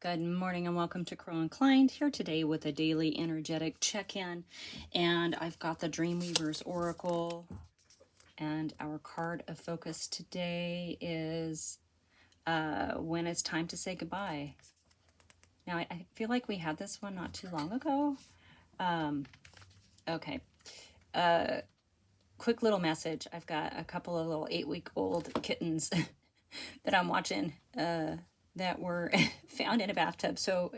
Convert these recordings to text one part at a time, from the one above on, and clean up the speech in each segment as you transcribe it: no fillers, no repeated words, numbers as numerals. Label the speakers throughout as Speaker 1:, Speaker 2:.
Speaker 1: Good morning and welcome to Crow Inclined, here today with a daily energetic check-in. And I've got the Dreamweaver's Oracle, and our card of focus today is when it's time to say goodbye. Now, I feel like we had this one not too long ago. Okay. Quick little message. I've got a couple of little 8-week-old kittens that I'm watching that were found in a bathtub.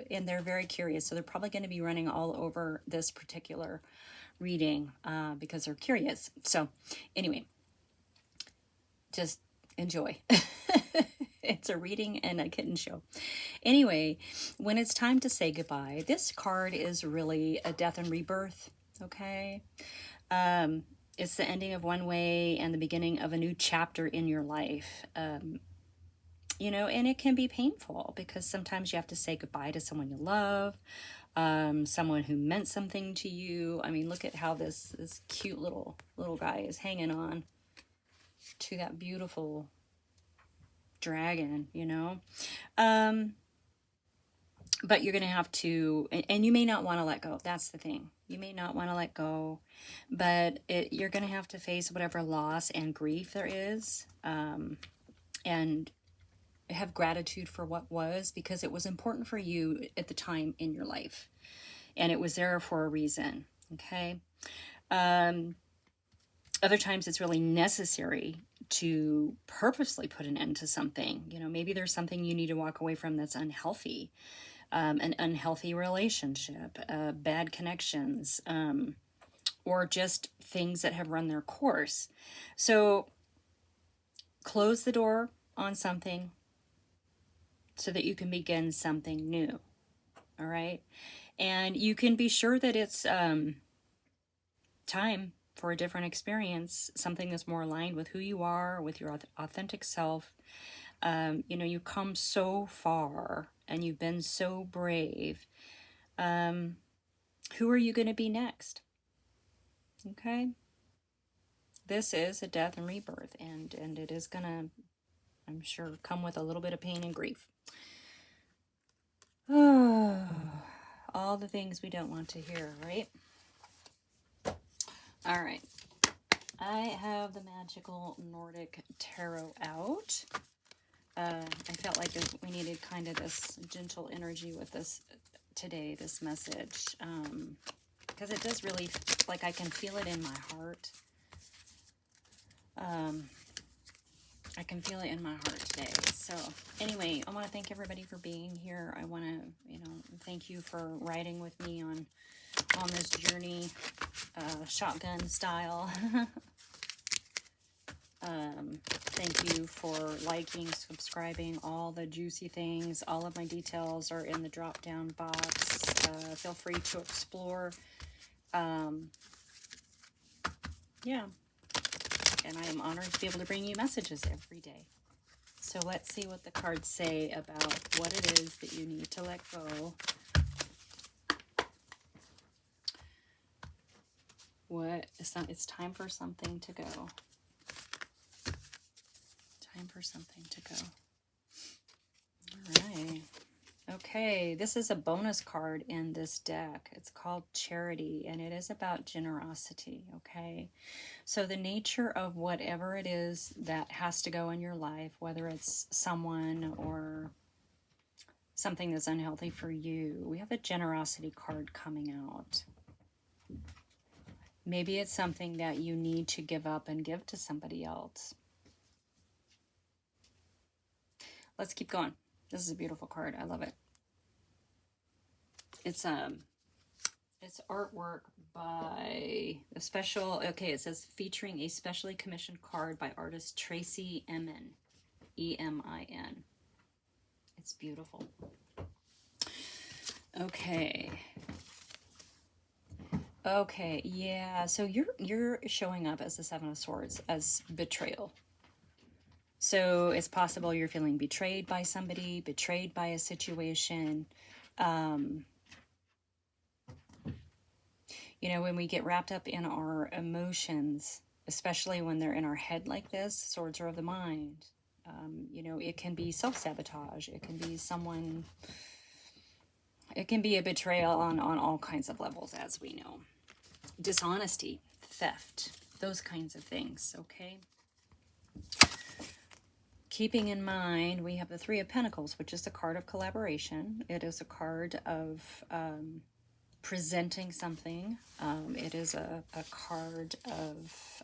Speaker 1: And they're very curious. So they're probably going to be running all over this particular reading because they're curious. So anyway, just enjoy. It's a reading and a kitten show. Anyway, when it's time to say goodbye, this card is really a death and rebirth. Okay. It's the ending of one way and the beginning of a new chapter in your life. And it can be painful because sometimes you have to say goodbye to someone you love, someone who meant something to you. I mean, look at how this cute little guy is hanging on to that beautiful dragon, but you're going to have to, and you may not want to let go. That's the thing. You may not want to let go, but you're going to have to face whatever loss and grief there is, and have gratitude for what was, because it was important for you at the time in your life, and it was there for a reason. Okay. Other times it's really necessary to purposely put an end to something. Maybe there's something you need to walk away from that's unhealthy. An unhealthy relationship, bad connections, or just things that have run their course. So close the door on something so that you can begin something new. All right. And you can be sure that it's time for a different experience, something that's more aligned with who you are, with your authentic self. You come so far and you've been so brave. Who are you going to be next? Okay. This is a death and rebirth, and it is going to, I'm sure, come with a little bit of pain and grief. Oh, all the things we don't want to hear, right? All right. I have the Magical Nordic Tarot out. I felt like we needed kind of this gentle energy with this today, this message, because it does really, like, I can feel it in my heart. I can feel it in my heart today. So anyway, I want to thank everybody for being here. I want to, thank you for riding with me on this journey, shotgun style. Thank you for liking, subscribing, all the juicy things. All of my details are in the drop down box. Feel free to explore. Yeah. And I am honored to be able to bring you messages every day. So let's see what the cards say about what it is that you need to let go. It's time for something to go. Time for something to go. All right. Okay, this is a bonus card in this deck. It's called Charity, and it is about generosity, okay? So the nature of whatever it is that has to go in your life, whether it's someone or something that's unhealthy for you, we have a generosity card coming out. Maybe it's something that you need to give up and give to somebody else. Let's keep going. This is a beautiful card. I love it. It's artwork by a special, okay, it says featuring a specially commissioned card by artist Tracy Emin, E-M-I-N. It's beautiful. Okay. Okay, yeah, so you're showing up as the Seven of Swords, as betrayal. So it's possible you're feeling betrayed by somebody, betrayed by a situation. When we get wrapped up in our emotions, especially when they're in our head like this, swords are of the mind. It can be self-sabotage. It can be someone It can be a betrayal on all kinds of levels, as we know. Dishonesty, theft, those kinds of things, okay? Keeping in mind, we have the Three of Pentacles, which is the card of collaboration. It is a card of presenting something. It is a card of,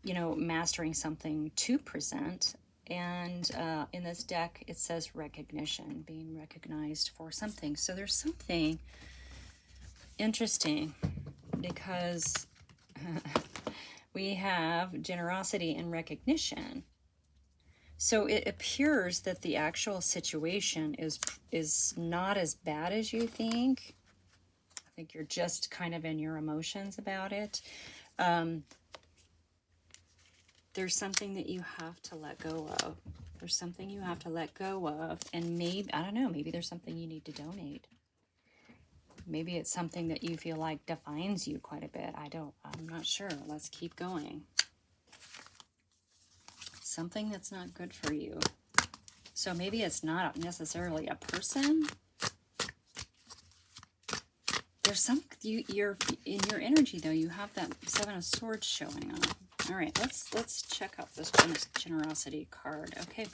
Speaker 1: you know, mastering something to present. And in this deck, it says recognition, being recognized for something. So there's something interesting because we have generosity and recognition. So it appears that the actual situation is not as bad as you think. I think you're just kind of in your emotions about it. There's something that you have to let go of. There's something you have to let go of. And maybe, I don't know, maybe there's something you need to donate. Maybe it's something that you feel like defines you quite a bit. I'm not sure. Let's keep going. Something that's not good for you. So maybe it's not necessarily a person. There's you're in your energy though. You have that Seven of Swords showing up. All right, let's check out this generosity card. Okay.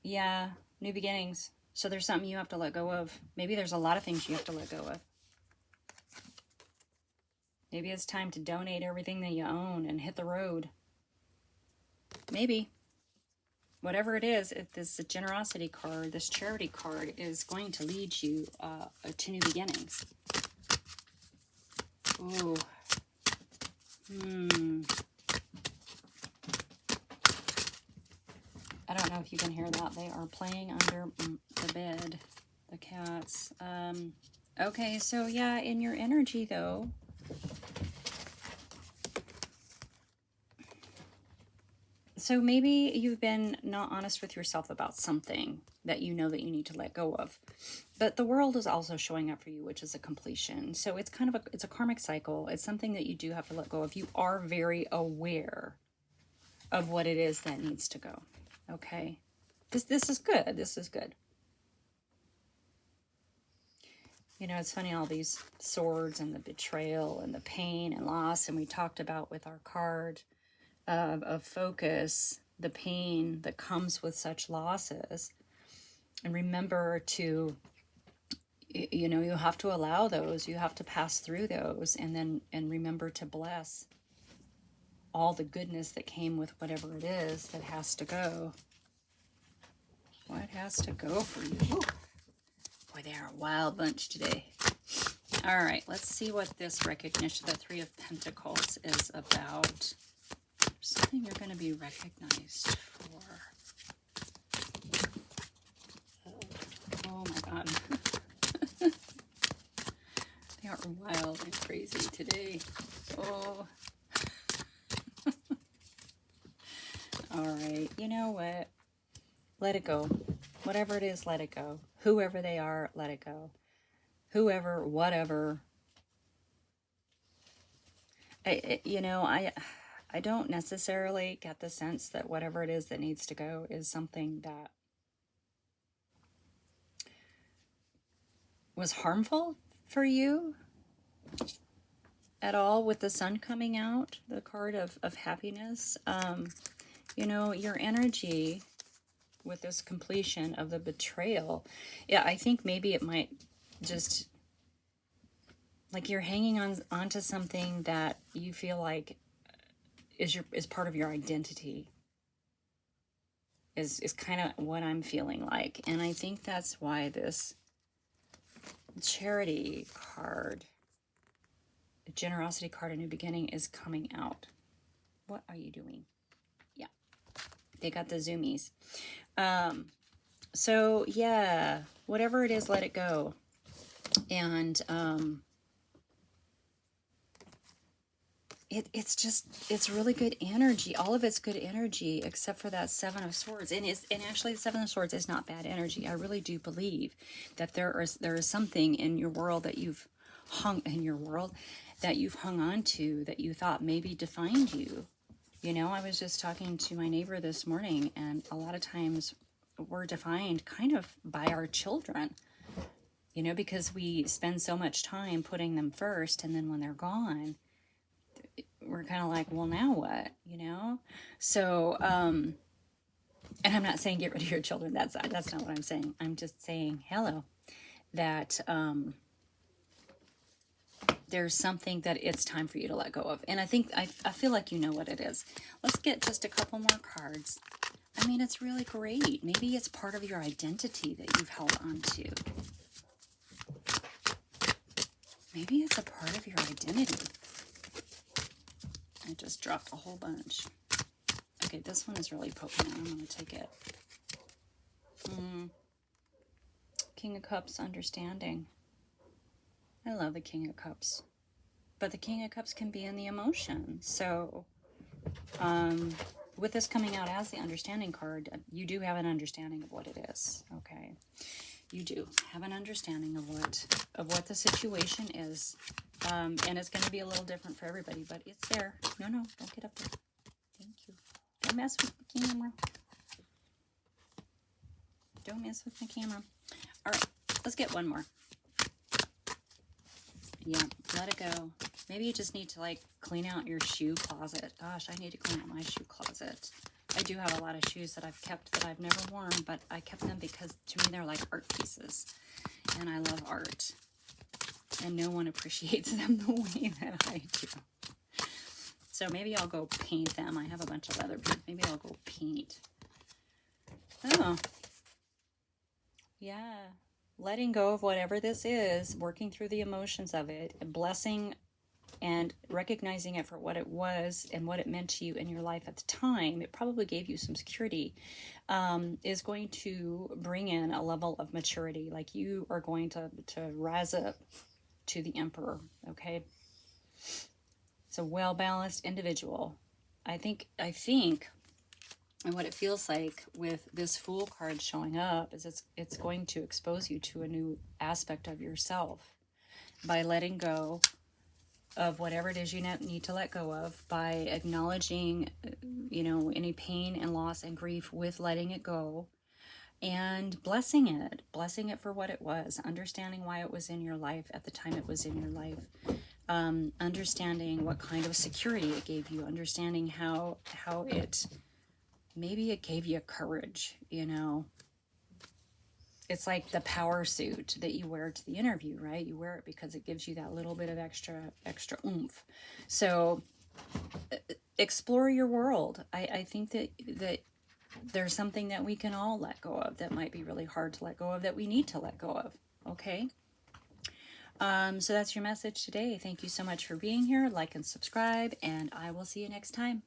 Speaker 1: Yeah, new beginnings. So there's something you have to let go of. Maybe there's a lot of things you have to let go of. Maybe it's time to donate everything that you own and hit the road. Maybe. Whatever it is, if this generosity card, this charity card, is going to lead you to new beginnings. Ooh. I don't know if you can hear that. They are playing under the bed, the cats. Okay, so yeah, in your energy though, so maybe you've been not honest with yourself about something that you know that you need to let go of. But the world is also showing up for you, which is a completion. So it's kind of it's a karmic cycle. It's something that you do have to let go of. You are very aware of what it is that needs to go. Okay. This is good. This is good. You know, it's funny, all these swords and the betrayal and the pain and loss, and we talked about with our card of focus, the pain that comes with such losses. And remember to, you know, you have to allow those, you have to pass through those, and remember to bless all the goodness that came with whatever it is that has to go. What has to go for you? Ooh. Boy, they are a wild bunch today. All right, let's see what this recognition, the Three of Pentacles, is about. Something you're going to be recognized for. Oh my God. They are wild and crazy today. Oh. All right, you know what? Let it go. Whatever it is, let it go. Whoever they are, let it go. Whoever, whatever. I don't necessarily get the sense that whatever it is that needs to go is something that was harmful for you at all, with the sun coming out, the card of happiness. You know, your energy with this completion of the betrayal. Yeah, I think maybe it might just, like, you're hanging onto something that you feel like is part of your identity, is kind of what I'm feeling like. And I think that's why this charity card, the generosity card, a new beginning, is coming out. What are you doing? Yeah, they got the zoomies. So yeah, whatever it is, let it go. And it's really good energy. All of it's good energy except for that Seven of Swords. And actually the Seven of Swords is not bad energy. I really do believe that there is something in your world that you've hung on to, that you thought maybe defined you. You know, I was just talking to my neighbor this morning, and a lot of times we're defined kind of by our children, you know, because we spend so much time putting them first, and then when they're gone, we're kind of like, well, now what, you know? So, and I'm not saying get rid of your children. That's not what I'm saying. I'm just saying, hello, that there's something that it's time for you to let go of. And I think, I feel like you know what it is. Let's get just a couple more cards. I mean, it's really great. Maybe it's part of your identity that you've held on to. Maybe it's a part of your identity. I just dropped a whole bunch. Okay, this one is really potent. I'm going to take it. King of Cups, understanding. I love the King of Cups. But the King of Cups can be in the emotion. So, with this coming out as the understanding card, you do have an understanding of what it is. Okay, you do have an understanding of what the situation is, and it's going to be a little different for everybody, but it's there. No, don't get up there. Thank you. Don't mess with the camera. Don't mess with the camera. All right, let's get one more. Yeah, let it go. Maybe you just need to like clean out your shoe closet. Gosh, I need to clean out my shoe closet. I do have a lot of shoes that I've kept that I've never worn, but I kept them because to me they're like art pieces. And I love art. And no one appreciates them the way that I do. So maybe I'll go paint them. I have a bunch of leather paint. Maybe I'll go paint. Oh. Yeah. Letting go of whatever this is, working through the emotions of it, blessing and recognizing it for what it was and what it meant to you in your life at the time. It probably gave you some security, is going to bring in a level of maturity. Like you are going to rise up to the emperor, okay? It's a well-balanced individual. I think, and what it feels like with this Fool card showing up is it's going to expose you to a new aspect of yourself by letting go of whatever it is you need to let go of, by acknowledging, you know, any pain and loss and grief with letting it go, and blessing it for what it was, understanding why it was in your life at the time it was in your life, understanding what kind of security it gave you, understanding how it, maybe it gave you courage, you know. It's like the power suit that you wear to the interview, right? You wear it because it gives you that little bit of extra oomph. So explore your world. I think that there's something that we can all let go of that might be really hard to let go of, that we need to let go of, okay? So that's your message today. Thank you so much for being here. Like and subscribe, and I will see you next time.